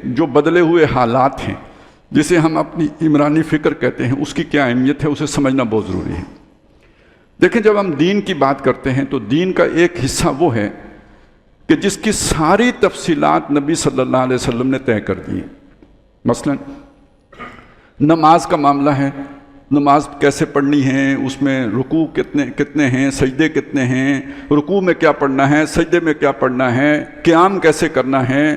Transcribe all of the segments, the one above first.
جو بدلے ہوئے حالات ہیں، جسے ہم اپنی عمرانی فکر کہتے ہیں، اس کی کیا اہمیت ہے، اسے سمجھنا بہت ضروری ہے۔ دیکھیں، جب ہم دین کی بات کرتے ہیں تو دین کا ایک حصہ وہ ہے کہ جس کی ساری تفصیلات نبی صلی اللہ علیہ وسلم نے طے کر دی ہیں۔ مثلا نماز کا معاملہ ہے، نماز کیسے پڑھنی ہے، اس میں رکوع کتنے ہیں، سجدے کتنے ہیں، رکوع میں کیا پڑھنا ہے، سجدے میں کیا پڑھنا ہے، قیام کیسے کرنا ہے،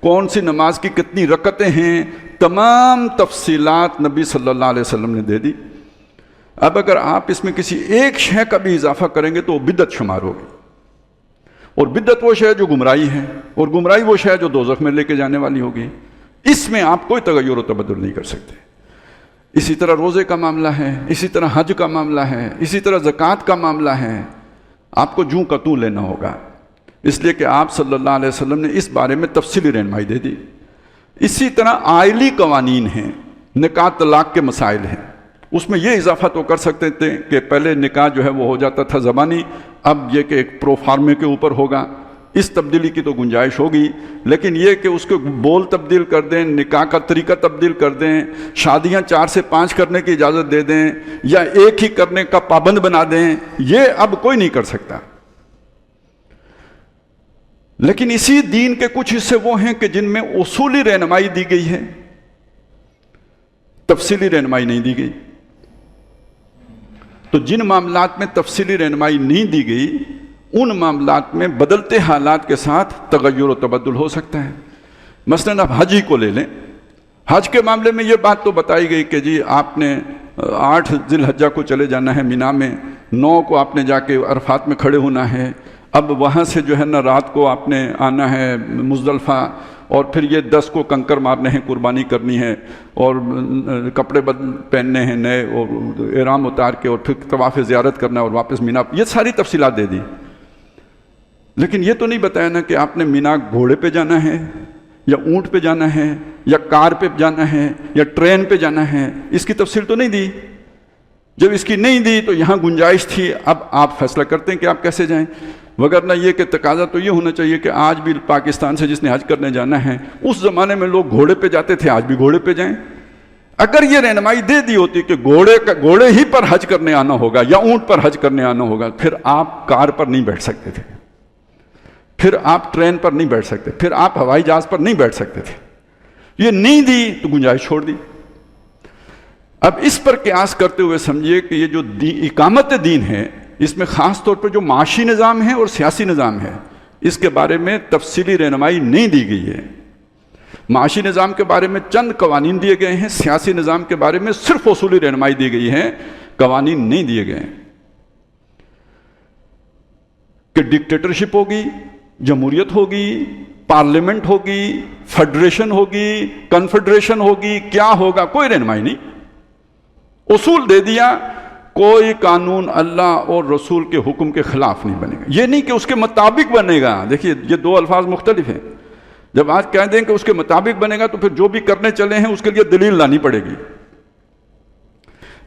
کون سی نماز کی کتنی رکعتیں ہیں، تمام تفصیلات نبی صلی اللہ علیہ وسلم نے دے دی۔ اب اگر آپ اس میں کسی ایک شے کا بھی اضافہ کریں گے تو وہ بدعت شمار ہوگی، اور بدعت وہ شے جو گمراہی ہے، اور گمراہی وہ شے جو دوزخ میں لے کے جانے والی ہوگی۔ اس میں آپ کوئی تغیر و تبدل نہیں کر سکتے۔ اسی طرح روزے کا معاملہ ہے، اسی طرح حج کا معاملہ ہے، اسی طرح زکوٰۃ کا معاملہ ہے، آپ کو جوں کا توں لینا ہوگا، اس لیے کہ آپ صلی اللہ علیہ وسلم نے اس بارے میں تفصیلی رہنمائی دے دی۔ اسی طرح آئلی قوانین ہیں، نکاح طلاق کے مسائل ہیں، اس میں یہ اضافہ تو کر سکتے تھے کہ پہلے نکاح جو ہے وہ ہو جاتا تھا زبانی، اب یہ کہ ایک پرو فارمے کے اوپر ہوگا، اس تبدیلی کی تو گنجائش ہوگی، لیکن یہ کہ اس کے بول تبدیل کر دیں، نکاح کا طریقہ تبدیل کر دیں، شادیاں 4 سے 5 کرنے کی اجازت دے دیں، یا ایک ہی کرنے کا پابند بنا دیں، یہ اب کوئی نہیں کر سکتا۔ لیکن اسی دین کے کچھ حصے وہ ہیں کہ جن میں اصولی رہنمائی دی گئی ہے، تفصیلی رہنمائی نہیں دی گئی۔ تو جن معاملات میں تفصیلی رہنمائی نہیں دی گئی، ان معاملات میں بدلتے حالات کے ساتھ تغیر و تبدل ہو سکتا ہے۔ مثلا آپ حج ہی کو لے لیں، حج کے معاملے میں یہ بات تو بتائی گئی کہ جی آپ نے 8 ذی الحجہ کو چلے جانا ہے مینا میں، 9 کو آپ نے جا کے عرفات میں کھڑے ہونا ہے، اب وہاں سے جو ہے نا رات کو آپ نے آنا ہے مزدلفہ، اور پھر یہ 10 کو کنکر مارنے ہیں، قربانی کرنی ہے، اور کپڑے پہننے ہیں نئے، اور احرام اتار کے، اور پھر طواف زیارت کرنا ہے، اور واپس مینا۔ یہ ساری تفصیلات دے دی، لیکن یہ تو نہیں بتایا نا کہ آپ نے مینا گھوڑے پہ جانا ہے، یا اونٹ پہ جانا ہے، یا کار پہ جانا ہے، یا ٹرین پہ جانا ہے۔ اس کی تفصیل تو نہیں دی۔ جب اس کی نہیں دی تو یہاں گنجائش تھی، اب آپ فیصلہ کرتے ہیں کہ آپ کیسے جائیں، وگرنہ یہ کہ تقاضا تو یہ ہونا چاہیے کہ آج بھی پاکستان سے جس نے حج کرنے جانا ہے، اس زمانے میں لوگ گھوڑے پہ جاتے تھے، آج بھی گھوڑے پہ جائیں۔ اگر یہ رہنمائی دے دی ہوتی کہ گھوڑے ہی پر حج کرنے آنا ہوگا، یا اونٹ پر حج کرنے آنا ہوگا، پھر آپ کار پر نہیں بیٹھ سکتے تھے، پھر آپ ٹرین پر نہیں بیٹھ سکتے، پھر آپ ہوائی جہاز پر نہیں بیٹھ سکتے تھے۔ یہ نہیں دی تو گنجائش چھوڑ دی۔ اب اس پر قیاس کرتے ہوئے سمجھیے کہ یہ جو اقامت دین ہے، اس میں خاص طور پر جو معاشی نظام ہے اور سیاسی نظام ہے، اس کے بارے میں تفصیلی رہنمائی نہیں دی گئی ہے۔ معاشی نظام کے بارے میں چند قوانین دیے گئے ہیں، سیاسی نظام کے بارے میں صرف اصولی رہنمائی دی گئی ہے، قوانین نہیں دیے گئے ہیں کہ ڈکٹیٹرشپ ہوگی، جمہوریت ہوگی، پارلیمنٹ ہوگی، فیڈریشن ہوگی، کنفیڈریشن ہوگی، کیا ہوگا، کوئی رہنمائی نہیں۔ اصول دے دیا، کوئی قانون اللہ اور رسول کے حکم کے خلاف نہیں بنے گا، یہ نہیں کہ اس کے مطابق بنے گا۔ دیکھیے یہ 2 الفاظ مختلف ہیں۔ جب آج کہہ دیں کہ اس کے مطابق بنے گا تو پھر جو بھی کرنے چلے ہیں اس کے لیے دلیل لانی پڑے گی۔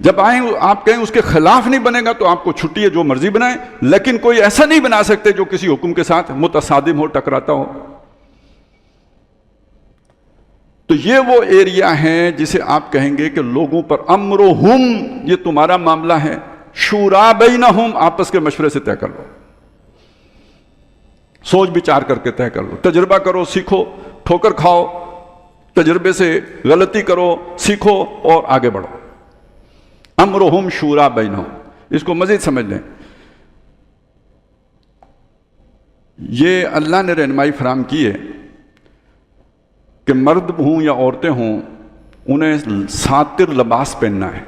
جب آئیں آپ کہیں اس کے خلاف نہیں بنے گا تو آپ کو چھٹی ہے، جو مرضی بنائیں، لیکن کوئی ایسا نہیں بنا سکتے جو کسی حکم کے ساتھ متصادم ہو، ٹکراتا ہو۔ تو یہ وہ ایریا ہے جسے آپ کہیں گے کہ لوگوں پر امرہم، یہ تمہارا معاملہ ہے، شورا بینہم، آپس کے مشورے سے طے کر لو، سوچ بچار کر کے طے کر لو، تجربہ کرو، سیکھو، ٹھوکر کھاؤ، تجربے سے غلطی کرو، سیکھو اور آگے بڑھو۔ امرہم شورا بینہم، اس کو مزید سمجھ لیں۔ یہ اللہ نے رہنمائی فراہم کی ہے کہ مرد ہوں یا عورتیں ہوں، انہیں ساتر لباس پہننا ہے۔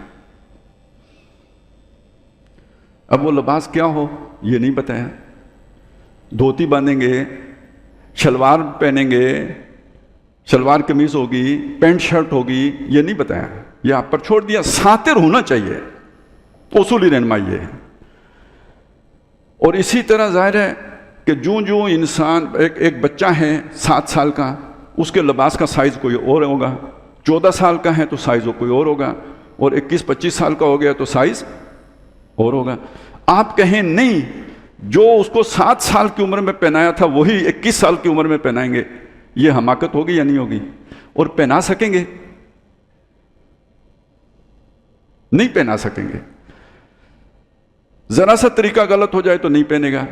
اب وہ لباس کیا ہو یہ نہیں بتایا، دھوتی باندھیں گے، شلوار پہنیں گے، شلوار قمیص ہوگی، پینٹ شرٹ ہوگی، یہ نہیں بتایا، یہ آپ پر چھوڑ دیا۔ ساتر ہونا چاہیے، اصولی رہنمائی یہ ہے۔ اور اسی طرح ظاہر ہے کہ جو انسان ایک بچہ ہے 7 سال کا، اس کے لباس کا سائز کوئی اور ہوگا، 14 سال کا ہے تو سائز کوئی اور ہوگا، اور 21-25 سال کا ہو گیا تو سائز اور ہوگا۔ آپ کہیں نہیں، جو اس کو 7 سال کی عمر میں پہنایا تھا وہی 21 سال کی عمر میں پہنائیں گے، یہ حماقت ہوگی یا نہیں ہوگی؟ اور پہنا سکیں گے؟ نہیں پہنا سکیں گے. ذرا سا طریقہ غلط ہو جائے تو نہیں پہنے گا.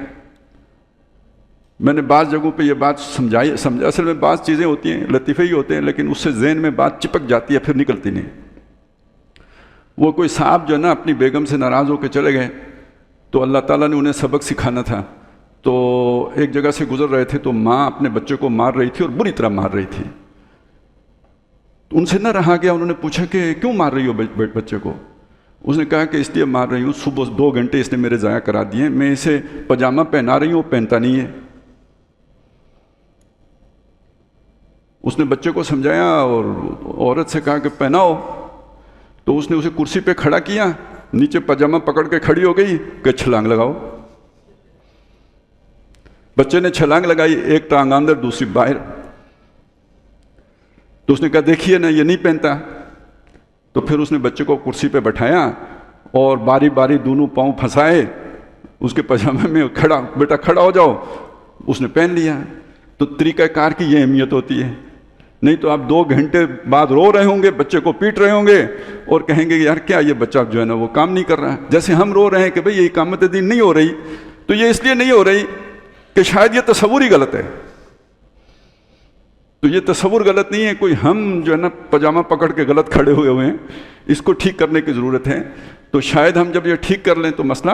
میں نے بعض جگہوں پہ یہ بات سمجھا. اصل میں بعض چیزیں ہوتی ہیں لطیفے ہی ہوتے ہیں لیکن اس سے ذہن میں بات چپک جاتی ہے پھر نکلتی نہیں. وہ کوئی صاحب جو ہے نا اپنی بیگم سے ناراض ہو کے چلے گئے تو اللہ تعالیٰ نے انہیں سبق سکھانا تھا. تو ایک جگہ سے گزر رہے تھے تو ماں اپنے بچے کو مار رہی تھی اور بری طرح مار رہی تھی. ان سے نہ رہا گیا, انہوں نے پوچھا کہ کیوں مار رہی ہو بچے کو؟ اس نے کہا کہ اس لیے مار رہی ہوں, صبح 2 گھنٹے اس نے میرے ضائع کرا دیے, میں اسے پاجامہ پہنا رہی ہوں پہنتا نہیں ہے. اس نے بچے کو سمجھایا اور عورت سے کہا کہ پہناؤ. تو اس نے اسے کرسی پہ کھڑا کیا, نیچے پاجامہ پکڑ کے کھڑی ہو گئی کہ چھلانگ لگاؤ. بچے نے چھلانگ لگائی, ایک ٹانگ اندر دوسری باہر. تو اس نے کہا دیکھیے نا یہ نہیں پہنتا. تو پھر اس نے بچے کو کرسی پہ بٹھایا اور باری باری دونوں پاؤں پھنسائے اس کے پاجامے میں, کھڑا بیٹا کھڑا ہو جاؤ. اس نے پہن لیا. تو طریقہ کار کی یہ اہمیت ہوتی ہے. نہیں تو آپ 2 گھنٹے بعد رو رہے ہوں گے, بچے کو پیٹ رہے ہوں گے اور کہیں گے یار کیا یہ بچہ جو ہے نا وہ کام نہیں کر رہا. جیسے ہم رو رہے ہیں کہ بھئی یہ اقامت دین نہیں ہو رہی, تو یہ اس لیے نہیں ہو رہی کہ شاید یہ تصور ہی غلط ہے. تو یہ تصور غلط نہیں ہے, کوئی ہم جو ہے نا پاجامہ پکڑ کے غلط کھڑے ہوئے ہیں, اس کو ٹھیک کرنے کی ضرورت ہے. تو شاید ہم جب یہ ٹھیک کر لیں تو مسئلہ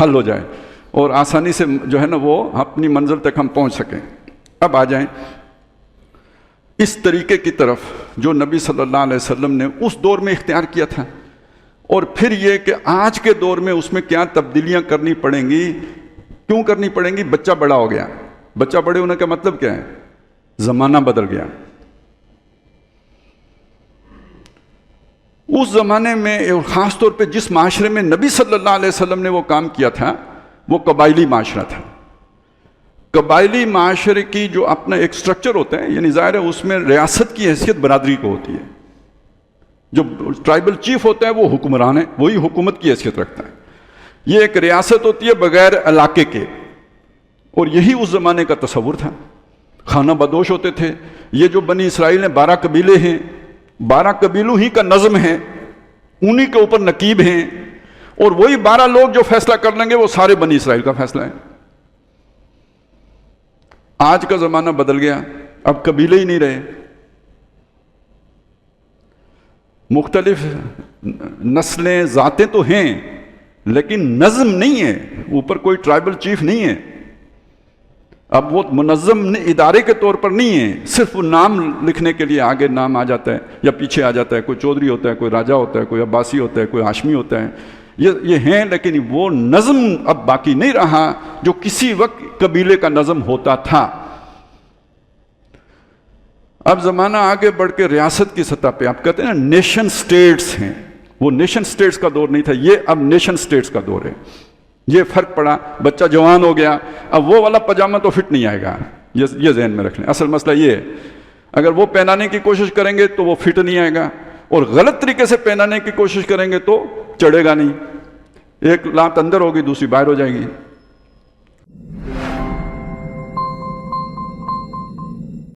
حل ہو جائے اور آسانی سے جو ہے نا وہ اپنی منزل تک ہم پہنچ سکیں. اب آ جائیں اس طریقے کی طرف جو نبی صلی اللہ علیہ وسلم نے اس دور میں اختیار کیا تھا, اور پھر یہ کہ آج کے دور میں اس میں کیا تبدیلیاں کرنی پڑیں گی. کیوں کرنی پڑیں گی؟ بچہ بڑا ہو گیا. بچہ بڑے ہونے کا مطلب کیا ہے؟ زمانہ بدل گیا. اس زمانے میں خاص طور پہ جس معاشرے میں نبی صلی اللہ علیہ وسلم نے وہ کام کیا تھا وہ قبائلی معاشرہ تھا. قبائلی معاشرے کی جو اپنا ایک سٹرکچر ہوتا ہے, یعنی ظاہر ہے اس میں ریاست کی حیثیت برادری کو ہوتی ہے. جو ٹرائبل چیف ہوتا ہے وہ حکمران ہے, وہی حکومت کی حیثیت رکھتا ہے. یہ ایک ریاست ہوتی ہے بغیر علاقے کے, اور یہی اس زمانے کا تصور تھا. خانہ بدوش ہوتے تھے. یہ جو بنی اسرائیل نے 12 قبیلے ہیں, 12 قبیلوں ہی کا نظم ہے, انہی کے اوپر نقیب ہیں, اور وہی 12 لوگ جو فیصلہ کر لیں گے وہ سارے بنی اسرائیل کا فیصلہ ہے. آج کا زمانہ بدل گیا, اب قبیلے ہی نہیں رہے. مختلف نسلیں ذاتیں تو ہیں لیکن نظم نہیں ہے, اوپر کوئی ٹرائبل چیف نہیں ہے. اب وہ منظم ادارے کے طور پر نہیں ہے, صرف نام لکھنے کے لیے آگے نام آ جاتا ہے یا پیچھے آ جاتا ہے. کوئی چودھری ہوتا ہے, کوئی راجہ ہوتا ہے, کوئی عباسی ہوتا ہے, کوئی ہاشمی ہوتا ہے. یہ ہیں لیکن وہ نظم اب باقی نہیں رہا جو کسی وقت قبیلے کا نظم ہوتا تھا. اب زمانہ آگے بڑھ کے ریاست کی سطح پہ آپ کہتے ہیں نا نیشن سٹیٹس ہیں, وہ نیشن سٹیٹس کا دور نہیں تھا, یہ اب نیشن سٹیٹس کا دور ہے. یہ فرق پڑا, بچہ جوان ہو گیا, اب وہ والا پاجامہ تو فٹ نہیں آئے گا. یہ ذہن میں رکھ لیں. اصل مسئلہ یہ ہے, اگر وہ پہنانے کی کوشش کریں گے تو وہ فٹ نہیں آئے گا, اور غلط طریقے سے پہنانے کی کوشش کریں گے تو چڑھے گا نہیں. ایک لات اندر ہوگی دوسری باہر ہو جائے گی.